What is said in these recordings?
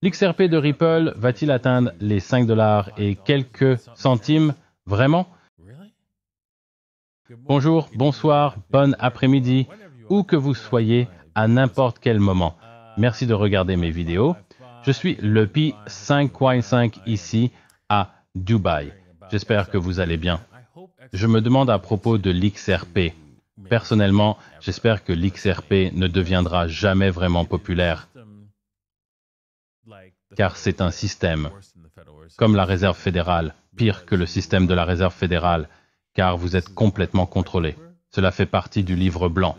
L'XRP de Ripple va-t-il atteindre les 5 dollars et quelques centimes? Vraiment? Bonjour, bonsoir, bon après-midi, où que vous soyez, à n'importe quel moment. Merci de regarder mes vidéos. Je suis le Pi 5.5 ici à Dubaï. J'espère que vous allez bien. Je me demande à propos de l'XRP. Personnellement, j'espère que l'XRP ne deviendra jamais vraiment populaire, car c'est un système, comme la Réserve fédérale, pire que le système de la Réserve fédérale, car vous êtes complètement contrôlé. Cela fait partie du livre blanc.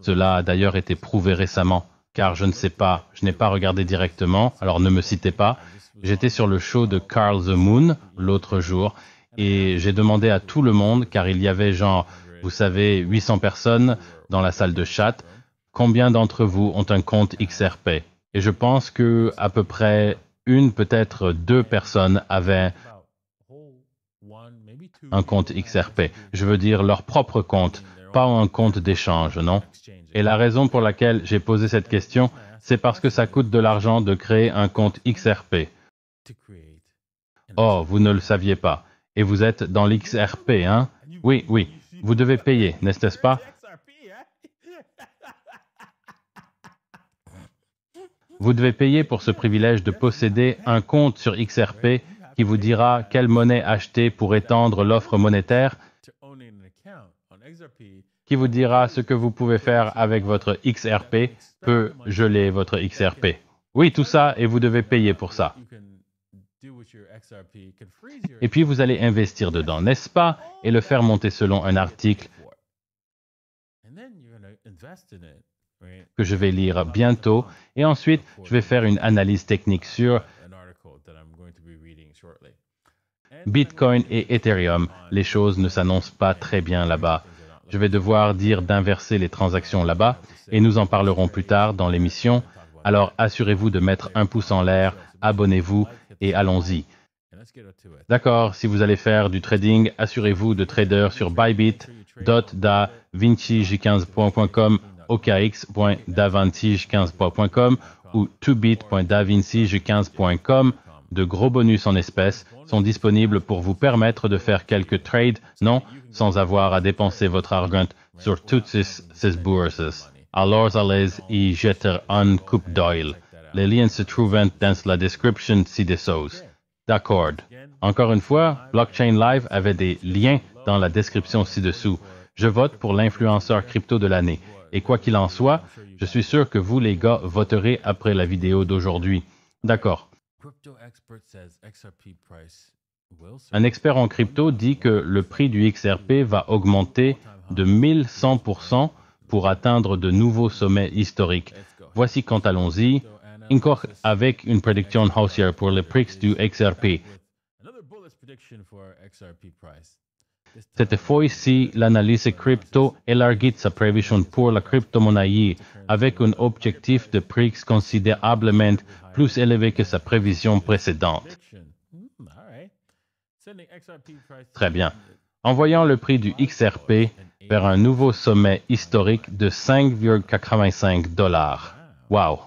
Cela a d'ailleurs été prouvé récemment, car je ne sais pas, je n'ai pas regardé directement, alors ne me citez pas. J'étais sur le show de Carl the Moon l'autre jour, et j'ai demandé à tout le monde, car il y avait genre, vous savez, 800 personnes dans la salle de chat, combien d'entre vous ont un compte XRP? Et je pense que à peu près une, peut-être deux personnes avaient un compte XRP. Je veux dire leur propre compte, pas un compte d'échange, non? Et la raison pour laquelle j'ai posé cette question, c'est parce que ça coûte de l'argent de créer un compte XRP. Oh, vous ne le saviez pas. Et vous êtes dans l'XRP, hein? Oui, oui. Vous devez payer, n'est-ce pas? Vous devez payer pour ce privilège de posséder un compte sur XRP qui vous dira quelle monnaie acheter pour étendre l'offre monétaire, qui vous dira ce que vous pouvez faire avec votre XRP, peut geler votre XRP. Oui, tout ça, et vous devez payer pour ça. Et puis vous allez investir dedans, n'est-ce pas? Et le faire monter selon un article que je vais lire bientôt. Et ensuite, je vais faire une analyse technique sur Bitcoin et Ethereum. Les choses ne s'annoncent pas très bien là-bas. Je vais devoir dire d'inverser les transactions là-bas et nous en parlerons plus tard dans l'émission. Alors assurez-vous de mettre un pouce en l'air, abonnez-vous et allons-y. D'accord, si vous allez faire du trading, assurez-vous de trader sur Bybit, .davincij15.com, okx.davincij15.com ou 2bit.davincij15.com. De gros bonus en espèces sont disponibles pour vous permettre de faire quelques trades, non, sans avoir à dépenser votre argent sur toutes ces bourses. Alors allez-y jeter un coup d'œil. Les liens se trouvent dans la description ci-dessous. D'accord. Encore une fois, Blockchain Live avait des liens dans la description ci-dessous. Je vote pour l'influenceur crypto de l'année. Et quoi qu'il en soit, je suis sûr que vous, les gars, voterez après la vidéo d'aujourd'hui. D'accord. Un expert en crypto dit que le prix du XRP va augmenter de 1100% pour atteindre de nouveaux sommets historiques. Voici quand allons-y. Encore avec une prédiction haussière pour le prix du XRP. Cette fois-ci, l'analyse crypto élargit sa prévision pour la crypto-monnaie avec un objectif de prix considérablement plus élevé que sa prévision précédente. Très bien. Envoyant le prix du XRP vers un nouveau sommet historique de 5,85 dollars. Wow!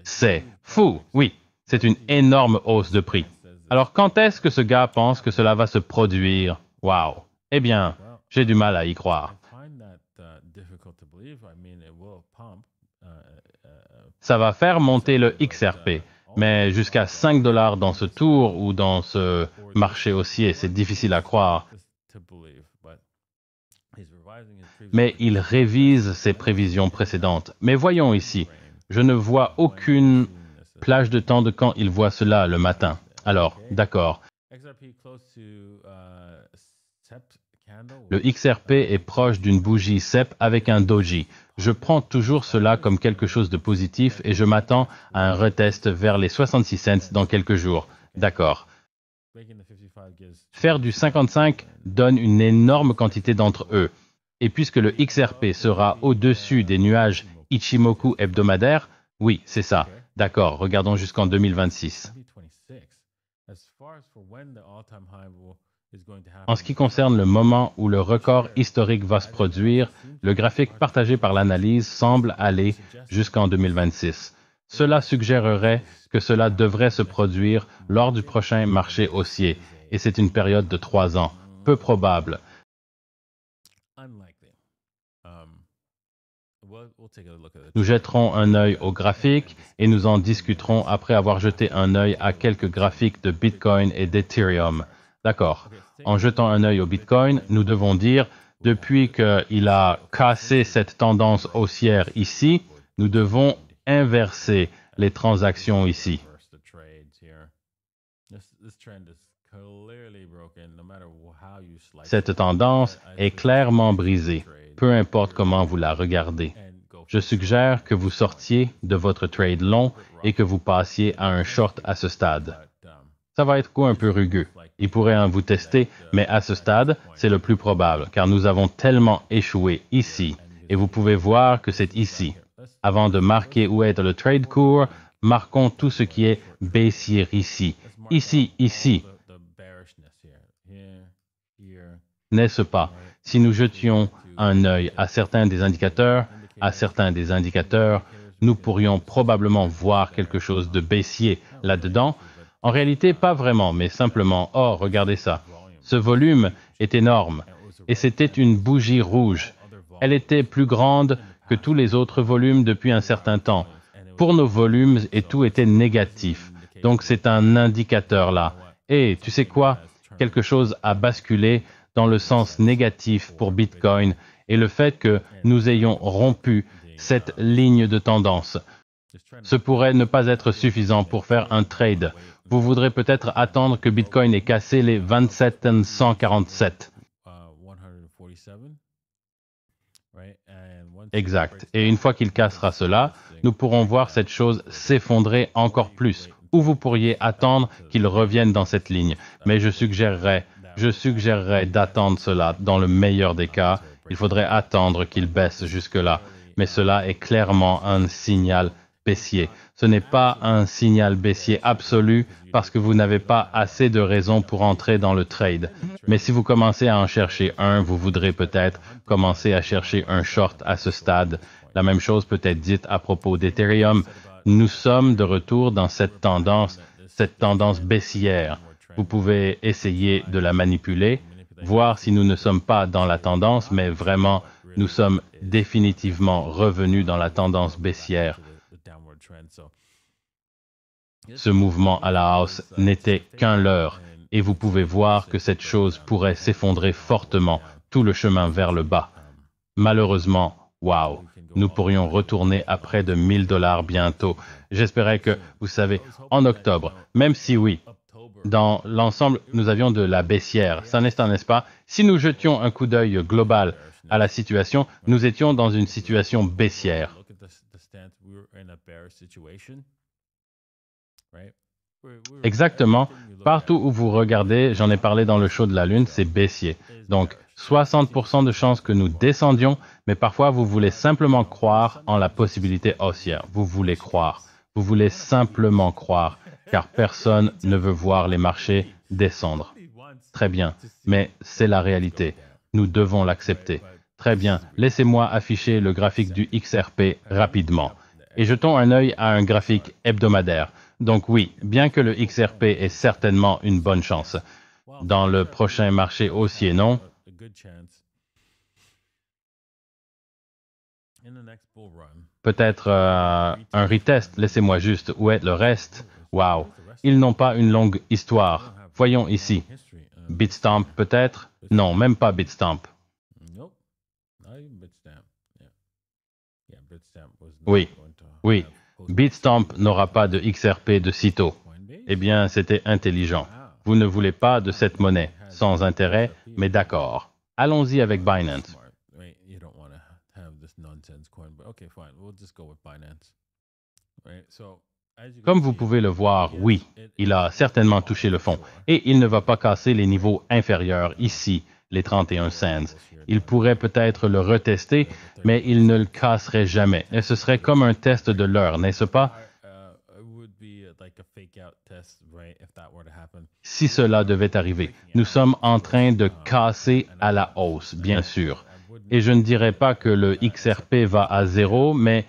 C'est fou, oui. C'est une énorme hausse de prix. Alors, quand est-ce que ce gars pense que cela va se produire? Wow! Eh bien, j'ai du mal à y croire. Ça va faire monter le XRP, mais jusqu'à 5 dollars dans ce tour ou dans ce marché haussier, c'est difficile à croire. Mais il révise ses prévisions précédentes. Mais voyons ici, je ne vois aucune plage de temps de quand il voit cela le matin. Alors, d'accord. Le XRP est proche d'une bougie CEP avec un doji. Je prends toujours cela comme quelque chose de positif et je m'attends à un retest vers les 66 cents dans quelques jours. D'accord. Faire du 55 donne une énorme quantité d'entre eux. Et puisque le XRP sera au-dessus des nuages Ichimoku hebdomadaires, oui, c'est ça. D'accord, regardons jusqu'en 2026. En ce qui concerne le moment où le record historique va se produire, le graphique partagé par l'analyse semble aller jusqu'en 2026. Cela suggérerait que cela devrait se produire lors du prochain marché haussier, et c'est une période de 3 ans, peu probable. Nous jetterons un œil au graphique et nous en discuterons après avoir jeté un œil à quelques graphiques de Bitcoin et d'Ethereum. D'accord. En jetant un œil au Bitcoin, nous devons dire, depuis qu'il a cassé cette tendance haussière ici, nous devons inverser les transactions ici. Cette tendance est clairement brisée, peu importe comment vous la regardez. Je suggère que vous sortiez de votre trade long et que vous passiez à un short à ce stade. Ça va être un peu rugueux. Il pourrait en vous tester, mais à ce stade, c'est le plus probable, car nous avons tellement échoué ici, et vous pouvez voir que c'est ici. Avant de marquer où est le trade court, marquons tout ce qui est baissier ici. Ici. N'est-ce pas? Si nous jetions un œil à certains des indicateurs, nous pourrions probablement voir quelque chose de baissier là-dedans. En réalité, pas vraiment, mais simplement, oh, regardez ça. Ce volume est énorme, et c'était une bougie rouge. Elle était plus grande que tous les autres volumes depuis un certain temps. Pour nos volumes, et tout était négatif. Donc c'est un indicateur là. Et tu sais quoi? Quelque chose a basculé dans le sens négatif pour Bitcoin et le fait que nous ayons rompu cette ligne de tendance. Ce pourrait ne pas être suffisant pour faire un trade. Vous voudrez peut-être attendre que Bitcoin ait cassé les 27 147. Exact. Et une fois qu'il cassera cela, nous pourrons voir cette chose s'effondrer encore plus. Ou vous pourriez attendre qu'il revienne dans cette ligne. Mais je suggérerais d'attendre cela. Dans le meilleur des cas, il faudrait attendre qu'il baisse jusque-là. Mais cela est clairement un signal baissier. Ce n'est pas un signal baissier absolu parce que vous n'avez pas assez de raisons pour entrer dans le trade. Mais si vous commencez à en chercher un, vous voudrez peut-être commencer à chercher un short à ce stade. La même chose peut être dite à propos d'Ethereum. Nous sommes de retour dans cette tendance baissière. Vous pouvez essayer de la manipuler, voir si nous ne sommes pas dans la tendance, mais vraiment, nous sommes définitivement revenus dans la tendance baissière. Ce mouvement à la hausse n'était qu'un leurre, et vous pouvez voir que cette chose pourrait s'effondrer fortement tout le chemin vers le bas. Malheureusement, wow, nous pourrions retourner à près de 1000 $ bientôt. J'espérais que, vous savez, en octobre, même si oui, dans l'ensemble, nous avions de la baissière. Ça n'est-ce pas? Si nous jetions un coup d'œil global à la situation, nous étions dans une situation baissière. Exactement. Partout où vous regardez, j'en ai parlé dans le show de la Lune, c'est baissier. Donc, 60% de chances que nous descendions, mais parfois vous voulez simplement croire en la possibilité haussière. Vous voulez croire. Vous voulez simplement croire, car personne ne veut voir les marchés descendre. Très bien, mais c'est la réalité. Nous devons l'accepter. Très bien, laissez-moi afficher le graphique du XRP rapidement. Et jetons un œil à un graphique hebdomadaire. Donc oui, bien que le XRP ait certainement une bonne chance, dans le prochain marché haussier, non? Peut-être un retest, laissez-moi juste, où est le reste? Wow, ils n'ont pas une longue histoire. Voyons ici. Bitstamp peut-être? Non, même pas Bitstamp. Oui. Bitstamp n'aura pas de XRP de sitôt. Eh bien, c'était intelligent. Vous ne voulez pas de cette monnaie, sans intérêt, mais d'accord. Allons-y avec Binance. Comme vous pouvez le voir, oui, il a certainement touché le fond, et il ne va pas casser les niveaux inférieurs ici, les 31 cents. Il pourrait peut-être le retester, mais il ne le casserait jamais. Et ce serait comme un test de l'heure, n'est-ce pas? Si cela devait arriver, nous sommes en train de casser à la hausse, bien sûr. Et je ne dirais pas que le XRP va à zéro, mais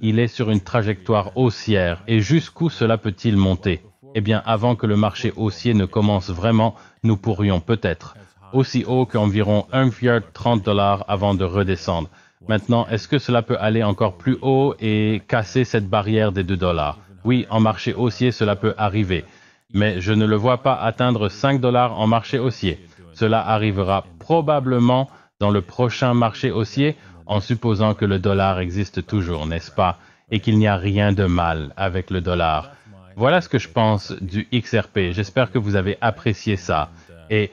il est sur une trajectoire haussière. Et jusqu'où cela peut-il monter? Eh bien, avant que le marché haussier ne commence vraiment, nous pourrions peut-être aussi haut qu'environ 1,30 $ avant de redescendre. Maintenant, est-ce que cela peut aller encore plus haut et casser cette barrière des 2 $? Oui, en marché haussier, cela peut arriver. Mais je ne le vois pas atteindre 5 $ en marché haussier. Cela arrivera probablement dans le prochain marché haussier, en supposant que le dollar existe toujours, n'est-ce pas? Et qu'il n'y a rien de mal avec le dollar. Voilà ce que je pense du XRP. J'espère que vous avez apprécié ça. Et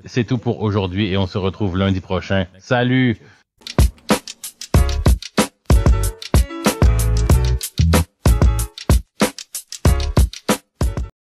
c'est tout pour aujourd'hui et on se retrouve lundi prochain. Salut!